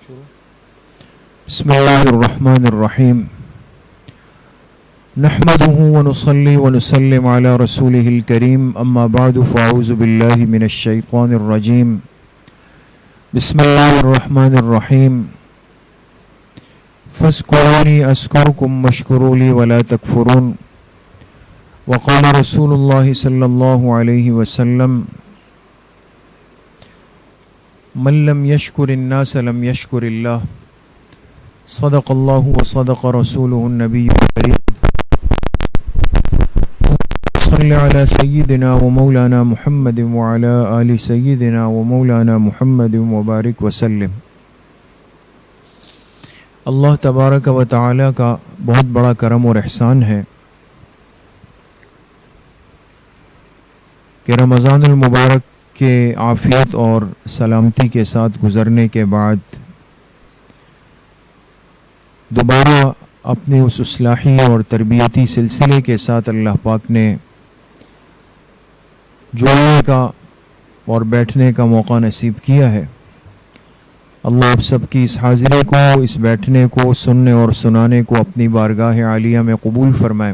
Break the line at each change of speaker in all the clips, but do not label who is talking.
بسم اللہ الرحمن الرحیم نحمده ونصلي ونسلم على رسوله الكريم اما بعد فاعوذ بالله من الشیطان الرجیم بسم اللہ الرحمن الرحیم فاذکرونی اذکرکم واشکروا لی ولا تکفرون وقال رسول اللہ صلی اللہ علیہ وسلم من لم یشکر الناس لم یشکر اللہ صدق اللہ وصدق رسولہ النبی الکریم صلی علی سیدنا و مولانا محمد وعلی آل سیدنا و مولانا محمد وبارک وسلم۔ اللہ تبارک و تعالی کا بہت بڑا کرم اور احسان ہے کہ رمضان المبارک کے عافیت اور سلامتی کے ساتھ گزرنے کے بعد دوبارہ اپنے اس اصلاحی اور تربیتی سلسلے کے ساتھ اللہ پاک نے جڑنے کا اور بیٹھنے کا موقع نصیب کیا ہے۔ اللہ آپ سب کی اس حاضری کو، اس بیٹھنے کو، سننے اور سنانے کو اپنی بارگاہ عالیہ میں قبول فرمائے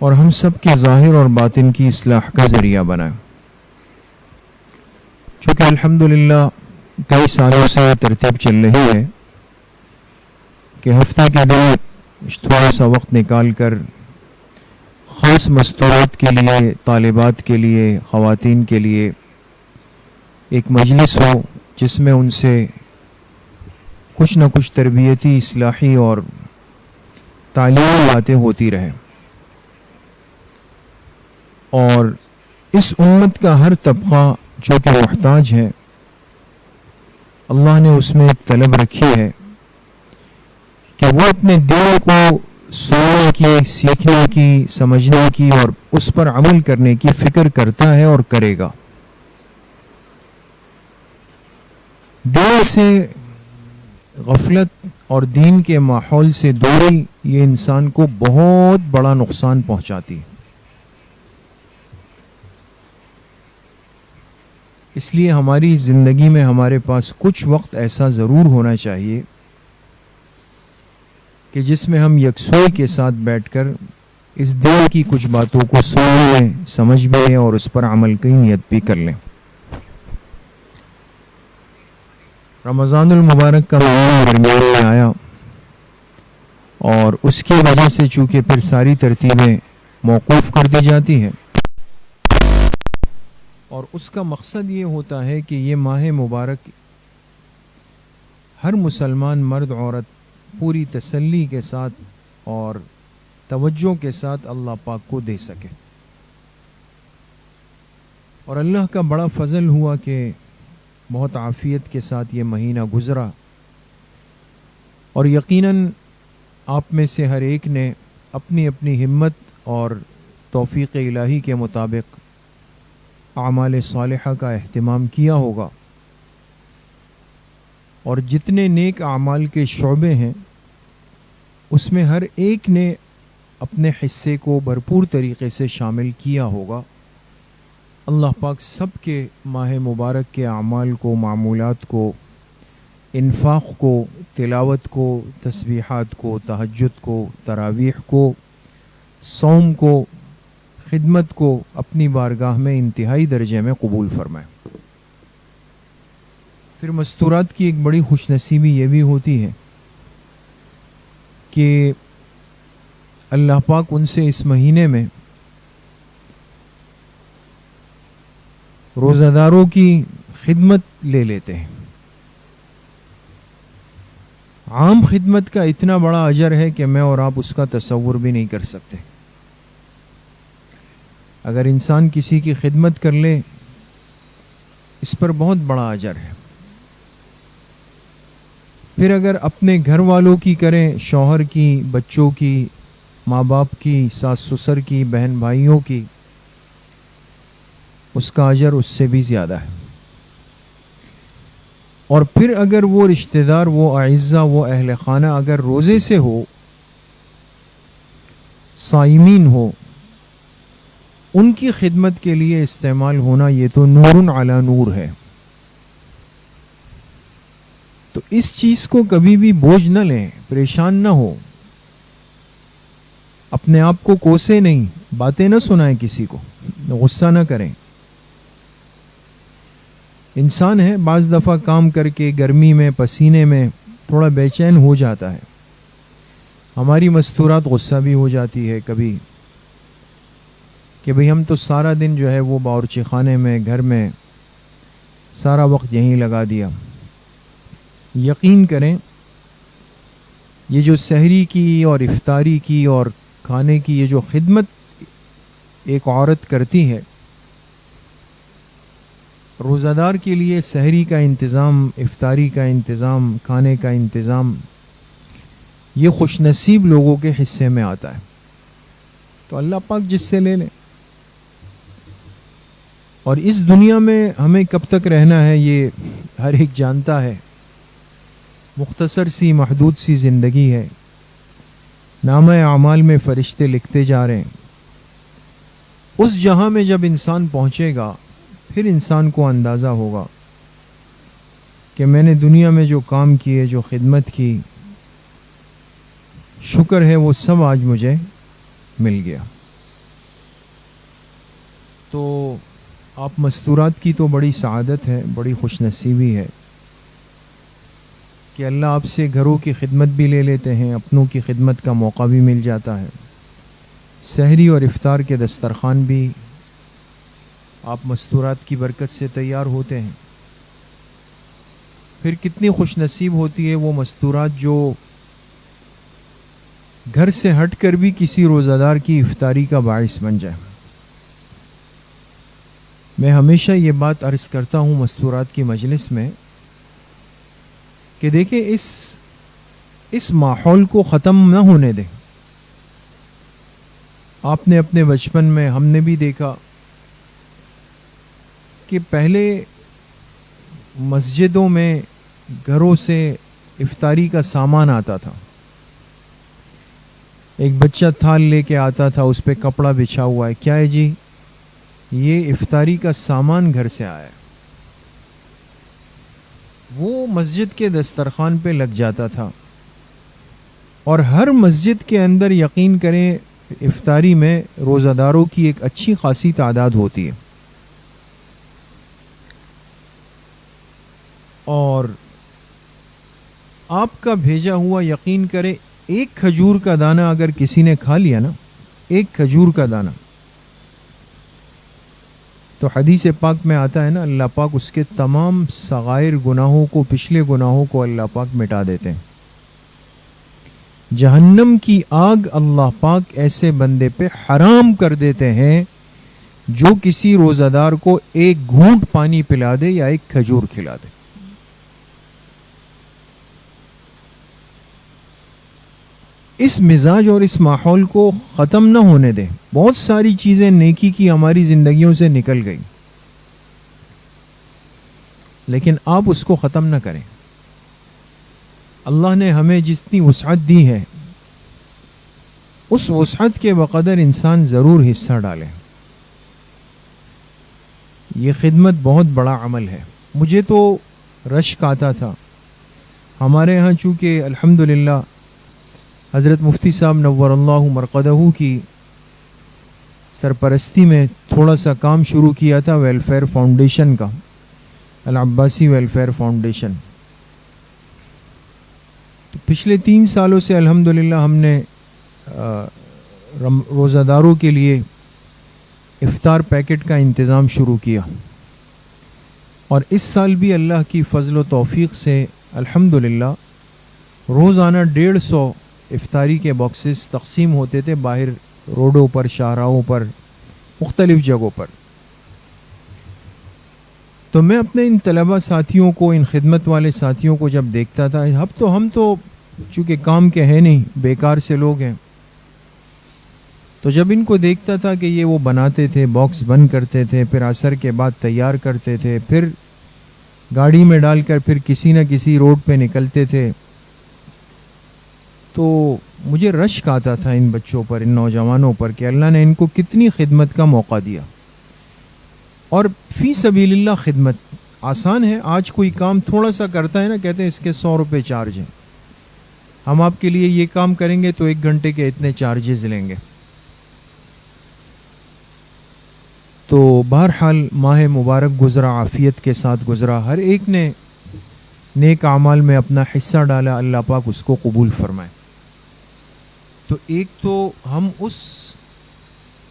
اور ہم سب کے ظاہر اور باطن کی اصلاح کا ذریعہ بنائے۔ چونکہ الحمدللہ کئی سالوں سے یہ ترتیب چل رہی ہے کہ ہفتہ کے دن تھوڑا سا وقت نکال کر خاص مستورات کے لیے، طالبات کے لیے، خواتین کے لیے ایک مجلس ہو جس میں ان سے کچھ نہ کچھ تربیتی، اصلاحی اور تعلیمی باتیں ہوتی رہیں، اور اس امت کا ہر طبقہ جو کہ محتاج ہے، اللہ نے اس میں ایک طلب رکھی ہے کہ وہ اپنے دین کو سننے کی، سیکھنے کی، سمجھنے کی اور اس پر عمل کرنے کی فکر کرتا ہے اور کرے گا۔ دین سے غفلت اور دین کے ماحول سے دوری یہ انسان کو بہت بڑا نقصان پہنچاتی ہے۔ اس لیے ہماری زندگی میں ہمارے پاس کچھ وقت ایسا ضرور ہونا چاہیے کہ جس میں ہم یکسوئی کے ساتھ بیٹھ کر اس دین کی کچھ باتوں کو سن لیں، سمجھ بھی لیں اور اس پر عمل کی نیت بھی کر لیں۔ رمضان المبارک کا مہینہ درمیان میں آیا اور اس کی وجہ سے چونکہ پھر ساری ترتیبیں موقوف کر دی جاتی ہیں، اور اس کا مقصد یہ ہوتا ہے کہ یہ ماہ مبارک ہر مسلمان مرد عورت پوری تسلی کے ساتھ اور توجہ کے ساتھ اللہ پاک کو دے سکے۔ اور اللہ کا بڑا فضل ہوا کہ بہت عافیت کے ساتھ یہ مہینہ گزرا، اور یقیناً آپ میں سے ہر ایک نے اپنی اپنی ہمت اور توفیق الہی کے مطابق اعمال صالحہ کا اہتمام کیا ہوگا، اور جتنے نیک اعمال کے شعبے ہیں اس میں ہر ایک نے اپنے حصے کو بھرپور طریقے سے شامل کیا ہوگا۔ اللہ پاک سب کے ماہ مبارک کے اعمال کو، معمولات کو، انفاق کو، تلاوت کو، تسبیحات کو، تہجد کو، تراویح کو، صوم کو، خدمت کو اپنی بارگاہ میں انتہائی درجے میں قبول فرمائے۔ پھر مستورات کی ایک بڑی خوش نصیبی یہ بھی ہوتی ہے کہ اللہ پاک ان سے اس مہینے میں روزہ داروں کی خدمت لے لیتے ہیں۔ عام خدمت کا اتنا بڑا اجر ہے کہ میں اور آپ اس کا تصور بھی نہیں کر سکتے۔ اگر انسان کسی کی خدمت کر لے اس پر بہت بڑا اجر ہے۔ پھر اگر اپنے گھر والوں کی کریں، شوہر کی، بچوں کی، ماں باپ کی، ساس سسر کی، بہن بھائیوں کی، اس کا اجر اس سے بھی زیادہ ہے۔ اور پھر اگر وہ رشتہ دار، وہ اعزہ، وہ اہل خانہ اگر روزے سے ہو، صائمین ہو، ان کی خدمت کے لیے استعمال ہونا، یہ تو نور علی نور ہے۔ تو اس چیز کو کبھی بھی بوجھ نہ لیں، پریشان نہ ہو، اپنے آپ کو کوسے نہیں، باتیں نہ سنائیں کسی کو، غصہ نہ کریں۔ انسان ہے، بعض دفعہ کام کر کے گرمی میں پسینے میں تھوڑا بے چین ہو جاتا ہے، ہماری مستورات غصہ بھی ہو جاتی ہے کبھی کہ بھئی ہم تو سارا دن جو ہے وہ باورچی خانے میں، گھر میں سارا وقت یہیں لگا دیا۔ یقین کریں یہ جو سحری کی اور افطاری کی اور کھانے کی یہ جو خدمت ایک عورت کرتی ہے، روزہ دار کے لیے سحری کا انتظام، افطاری کا انتظام، کھانے کا انتظام، یہ خوش نصیب لوگوں کے حصے میں آتا ہے، تو اللہ پاک جس سے لے لیں۔ اور اس دنیا میں ہمیں کب تک رہنا ہے یہ ہر ایک جانتا ہے، مختصر سی محدود سی زندگی ہے، نامہ اعمال میں فرشتے لکھتے جا رہے ہیں۔ اس جہاں میں جب انسان پہنچے گا پھر انسان کو اندازہ ہوگا کہ میں نے دنیا میں جو کام کیے، جو خدمت کی، شکر ہے وہ سب آج مجھے مل گیا۔ تو آپ مستورات کی تو بڑی سعادت ہے، بڑی خوش نصیبی ہے کہ اللہ آپ سے گھروں کی خدمت بھی لے لیتے ہیں، اپنوں کی خدمت کا موقع بھی مل جاتا ہے، سحری اور افطار کے دسترخوان بھی آپ مستورات کی برکت سے تیار ہوتے ہیں۔ پھر کتنی خوش نصیب ہوتی ہے وہ مستورات جو گھر سے ہٹ کر بھی کسی روزہ دار کی افطاری کا باعث بن جائے۔ میں ہمیشہ یہ بات عرض کرتا ہوں مستورات کی مجلس میں کہ دیکھیں اس ماحول کو ختم نہ ہونے دیں۔ آپ نے اپنے بچپن میں، ہم نے بھی دیکھا کہ پہلے مسجدوں میں گھروں سے افطاری کا سامان آتا تھا، ایک بچہ تھال لے کے آتا تھا، اس پہ کپڑا بچھا ہوا ہے، کیا ہے جی؟ یہ افطاری کا سامان گھر سے آیا ہے۔ وہ مسجد کے دسترخوان پہ لگ جاتا تھا، اور ہر مسجد کے اندر یقین کریں افطاری میں روزہ داروں کی ایک اچھی خاصی تعداد ہوتی ہے، اور آپ کا بھیجا ہوا یقین کرے ایک کھجور کا دانہ اگر کسی نے کھا لیا نا، ایک کھجور کا دانہ، تو حدیث پاک میں آتا ہے نا، اللہ پاک اس کے تمام صغائر گناہوں کو، پچھلے گناہوں کو اللہ پاک مٹا دیتے ہیں۔ جہنم کی آگ اللہ پاک ایسے بندے پہ حرام کر دیتے ہیں جو کسی روزہ دار کو ایک گھونٹ پانی پلا دے یا ایک کھجور کھلا دے۔ اس مزاج اور اس ماحول کو ختم نہ ہونے دیں۔ بہت ساری چیزیں نیکی کی ہماری زندگیوں سے نکل گئی، لیکن آپ اس کو ختم نہ کریں۔ اللہ نے ہمیں جتنی وسعت دی ہے اس وسعت کے بقدر انسان ضرور حصہ ڈالے۔ یہ خدمت بہت بڑا عمل ہے۔ مجھے تو رشک آتا تھا، ہمارے ہاں چونکہ الحمدللہ حضرت مفتی صاحب نور اللہ مرقدہ کی سرپرستی میں تھوڑا سا کام شروع کیا تھا ویلفیئر فاؤنڈیشن کا، العباسی ویلفیئر فاؤنڈیشن۔ تو پچھلے 3 سالوں سے الحمدللہ ہم نے روزہ داروں کے لیے افطار پیکٹ کا انتظام شروع کیا، اور اس سال بھی اللہ کی فضل و توفیق سے الحمدللہ روزانہ 150 افطاری کے باکسز تقسیم ہوتے تھے باہر روڈوں پر، شاہراہوں پر، مختلف جگہوں پر۔ تو میں اپنے ان طلبہ ساتھیوں کو، ان خدمت والے ساتھیوں کو جب دیکھتا تھا، ہم تو چونکہ کام کے ہیں نہیں، بیکار سے لوگ ہیں، تو جب ان کو دیکھتا تھا کہ یہ وہ بناتے تھے، باکس بند کرتے تھے، پھر عصر کے بعد تیار کرتے تھے، پھر گاڑی میں ڈال کر پھر کسی نہ کسی روڈ پہ نکلتے تھے، تو مجھے رشک آتا تھا ان بچوں پر، ان نوجوانوں پر کہ اللہ نے ان کو کتنی خدمت کا موقع دیا۔ اور فی سبیل اللہ خدمت، آسان ہے. آج کوئی کام تھوڑا سا کرتا ہے نا, کہتے ہیں اس کے 100 روپے چارج ہیں, ہم آپ کے لیے یہ کام کریں گے تو 1 گھنٹے کے اتنے چارجز لیں گے. تو بہرحال ماہ مبارک گزرا, عافیت کے ساتھ گزرا, ہر ایک نے نیک اعمال میں اپنا حصہ ڈالا, اللہ پاک اس کو قبول فرمائے. تو ایک تو ہم اس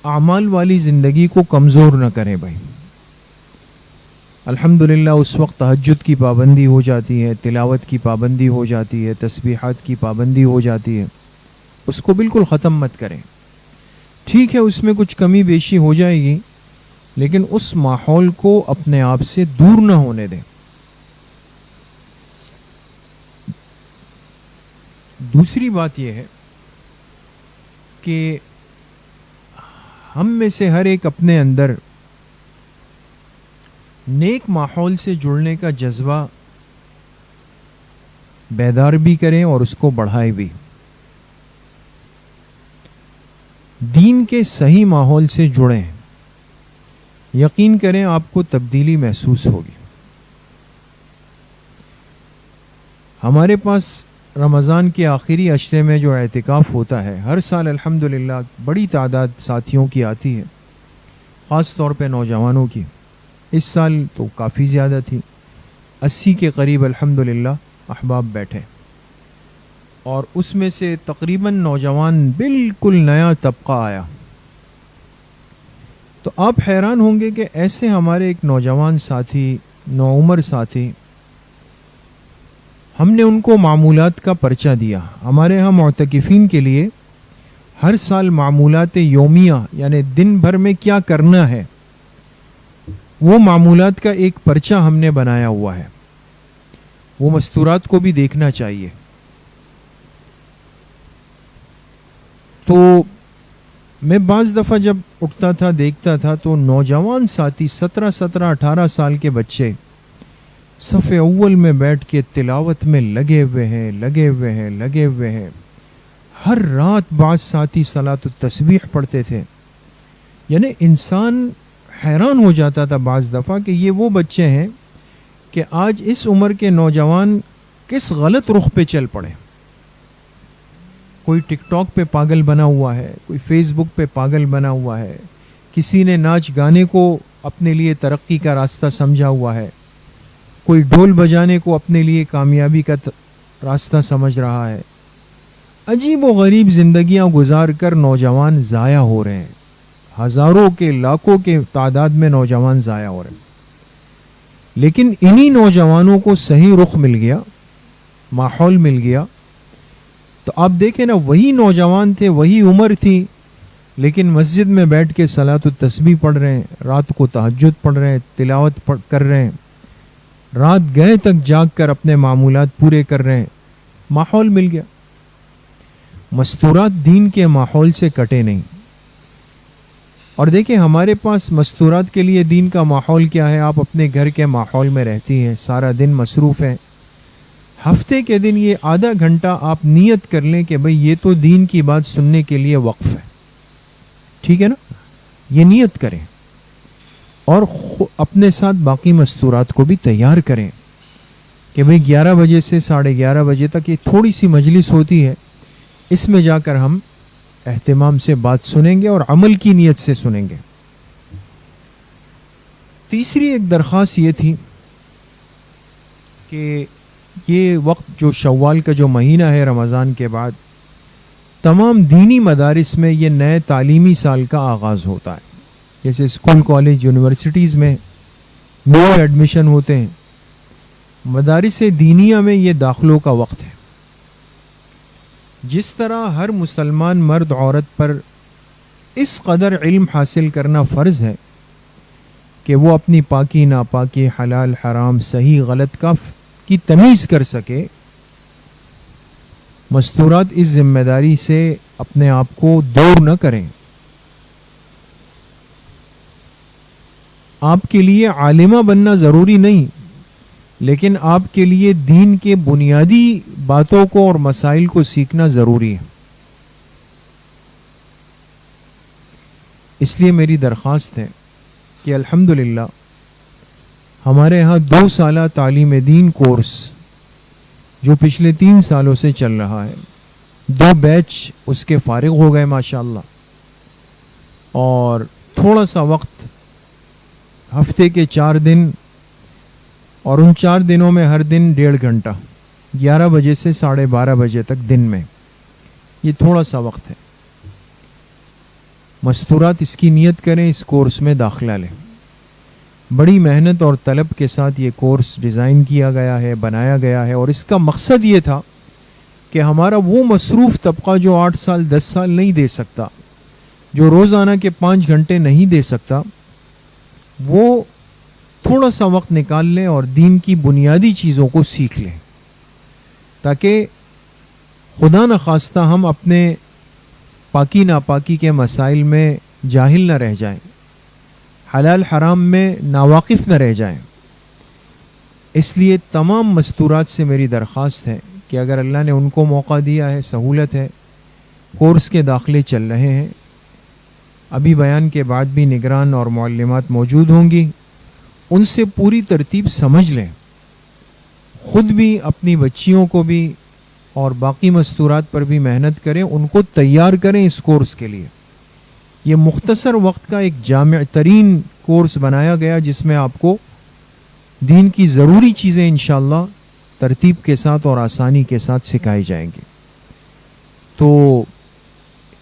اعمال والی زندگی کو کمزور نہ کریں بھائی. الحمدللہ اس وقت تہجد کی پابندی ہو جاتی ہے, تلاوت کی پابندی ہو جاتی ہے, تسبیحات کی پابندی ہو جاتی ہے, اس کو بالکل ختم مت کریں. ٹھیک ہے اس میں کچھ کمی بیشی ہو جائے گی, لیکن اس ماحول کو اپنے آپ سے دور نہ ہونے دیں. دوسری بات یہ ہے کہ ہم میں سے ہر ایک اپنے اندر نیک ماحول سے جڑنے کا جذبہ بیدار بھی کریں اور اس کو بڑھائے بھی. دین کے صحیح ماحول سے جڑیں, یقین کریں آپ کو تبدیلی محسوس ہوگی. ہمارے پاس رمضان کے آخری عشرے میں جو اعتکاف ہوتا ہے ہر سال الحمدللہ بڑی تعداد ساتھیوں کی آتی ہے, خاص طور پہ نوجوانوں کی. اس سال تو کافی زیادہ تھی, 80 کے قریب الحمدللہ احباب بیٹھے, اور اس میں سے تقریباً نوجوان بالکل نیا طبقہ آیا. تو آپ حیران ہوں گے کہ ایسے ہمارے ایک نوجوان ساتھی, نوعمر ساتھی, ہم نے ان کو معمولات کا پرچہ دیا. ہمارے ہاں معتکفین کے لیے ہر سال معمولات یومیہ یعنی دن بھر میں کیا کرنا ہے وہ معمولات کا ایک پرچہ ہم نے بنایا ہوا ہے. وہ مستورات کو بھی دیکھنا چاہیے. تو میں بعض دفعہ جب اٹھتا تھا دیکھتا تھا تو نوجوان ساتھی 17-18 سال کے بچے صف اول میں بیٹھ کے تلاوت میں لگے ہوئے ہیں. ہر رات بعض ساتھی صلاۃ التسبیح پڑھتے تھے. یعنی انسان حیران ہو جاتا تھا بعض دفعہ کہ یہ وہ بچے ہیں کہ آج اس عمر کے نوجوان کس غلط رخ پہ چل پڑے. کوئی ٹک ٹاک پہ پاگل بنا ہوا ہے, کوئی فیس بک پہ پاگل بنا ہوا ہے, کسی نے ناچ گانے کو اپنے لیے ترقی کا راستہ سمجھا ہوا ہے, کوئی ڈھول بجانے کو اپنے لیے کامیابی کا راستہ سمجھ رہا ہے. عجیب و غریب زندگیاں گزار کر نوجوان ضائع ہو رہے ہیں. ہزاروں کے لاکھوں کے تعداد میں نوجوان ضائع ہو رہے ہیں. لیکن انہی نوجوانوں کو صحیح رخ مل گیا, ماحول مل گیا. تو آپ دیکھیں نا, وہی نوجوان تھے, وہی عمر تھی, لیکن مسجد میں بیٹھ کے صلاۃ التسبیح پڑھ رہے ہیں, رات کو تہجد پڑھ رہے ہیں, تلاوت کر رہے ہیں, رات گئے تک جاگ کر اپنے معمولات پورے کر رہے ہیں. ماحول مل گیا. مستورات دین کے ماحول سے کٹے نہیں. اور دیکھیں ہمارے پاس مستورات کے لیے دین کا ماحول کیا ہے. آپ اپنے گھر کے ماحول میں رہتی ہیں, سارا دن مصروف ہیں. ہفتے کے دن یہ آدھا گھنٹہ آپ نیت کر لیں کہ بھئی یہ تو دین کی بات سننے کے لیے وقف ہے. ٹھیک ہے نا, یہ نیت کریں اور اپنے ساتھ باقی مستورات کو بھی تیار کریں کہ بھئی 11 بجے سے 11:30 بجے تک یہ تھوڑی سی مجلس ہوتی ہے, اس میں جا کر ہم اہتمام سے بات سنیں گے اور عمل کی نیت سے سنیں گے. تیسری ایک درخواست یہ تھی کہ یہ وقت جو شوال کا جو مہینہ ہے رمضان کے بعد, تمام دینی مدارس میں یہ نئے تعلیمی سال کا آغاز ہوتا ہے. جیسے اسکول, کالج, یونیورسٹیز میں نیو ایڈمیشن ہوتے ہیں, مدارس دینیہ میں یہ داخلوں کا وقت ہے. جس طرح ہر مسلمان مرد عورت پر اس قدر علم حاصل کرنا فرض ہے کہ وہ اپنی پاکی ناپاکی, حلال حرام, صحیح غلط کی تمیز کر سکے, مستورات اس ذمہ داری سے اپنے آپ کو دور نہ کریں. آپ کے لیے عالمہ بننا ضروری نہیں, لیکن آپ کے لیے دین کے بنیادی باتوں کو اور مسائل کو سیکھنا ضروری ہے. اس لیے میری درخواست ہے کہ الحمدللہ ہمارے ہاں 2 سالہ تعلیم دین کورس جو پچھلے 3 سالوں سے چل رہا ہے، 2 بیچ اس کے فارغ ہو گئے ماشاءاللہ، اور تھوڑا سا وقت ہفتے کے 4 دن، اور ان 4 دنوں میں ہر دن 1.5 گھنٹہ 11 بجے سے 12:30 بجے تک دن میں، یہ تھوڑا سا وقت ہے۔ مستورات اس کی نیت کریں، اس کورس میں داخلہ لیں۔ بڑی محنت اور طلب کے ساتھ یہ کورس ڈیزائن کیا گیا ہے، بنایا گیا ہے، اور اس کا مقصد یہ تھا کہ ہمارا وہ مصروف طبقہ جو 8 سال 10 سال نہیں دے سکتا، جو روزانہ کے 5 گھنٹے نہیں دے سکتا، وہ تھوڑا سا وقت نکال لیں اور دین کی بنیادی چیزوں کو سیکھ لیں، تاکہ خدا نخواستہ ہم اپنے پاکی ناپاکی کے مسائل میں جاہل نہ رہ جائیں، حلال حرام میں ناواقف نہ رہ جائیں۔ اس لیے تمام مستورات سے میری درخواست ہے کہ اگر اللہ نے ان کو موقع دیا ہے، سہولت ہے، کورس کے داخلے چل رہے ہیں، ابھی بیان کے بعد بھی نگران اور معلمات موجود ہوں گی، ان سے پوری ترتیب سمجھ لیں، خود بھی اپنی بچیوں کو بھی اور باقی مستورات پر بھی محنت کریں، ان کو تیار کریں اس کورس کے لیے۔ یہ مختصر وقت کا ایک جامع ترین کورس بنایا گیا جس میں آپ کو دین کی ضروری چیزیں انشاءاللہ ترتیب کے ساتھ اور آسانی کے ساتھ سکھائی جائیں گی۔ تو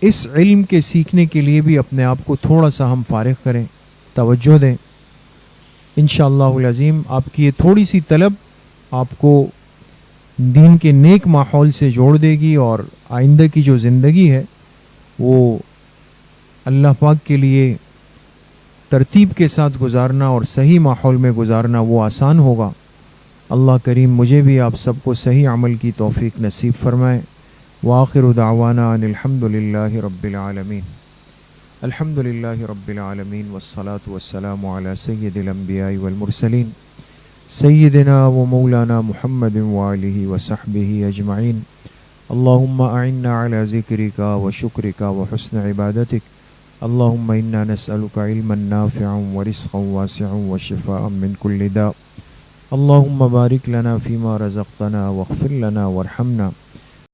اس علم کے سیکھنے کے لیے بھی اپنے آپ کو تھوڑا سا ہم فارغ کریں، توجہ دیں، انشاءاللہ العظیم آپ کی یہ تھوڑی سی طلب آپ کو دین کے نیک ماحول سے جوڑ دے گی، اور آئندہ کی جو زندگی ہے وہ اللہ پاک کے لیے ترتیب کے ساتھ گزارنا اور صحیح ماحول میں گزارنا وہ آسان ہوگا۔ اللہ کریم مجھے بھی آپ سب کو صحیح عمل کی توفیق نصیب فرمائے۔ وآخر دعوانا ان الحمد للہ رب العالمین۔ الحمد للہ رب العالمین والصلاة والسلام علی سید الانبیاء والمرسلین سیدنا و مولانا محمد وآلہ وصحبہ اجمعین۔ اللہم اعنا علی ذکرک و شکرک و حسن عبادتک۔ اللہم انا نسألک علما نافعا ورزقا واسعا وشفاء من کل داء۔ اللہم بارک لنا فیما رزقتنا واغفر لنا وارحمنا۔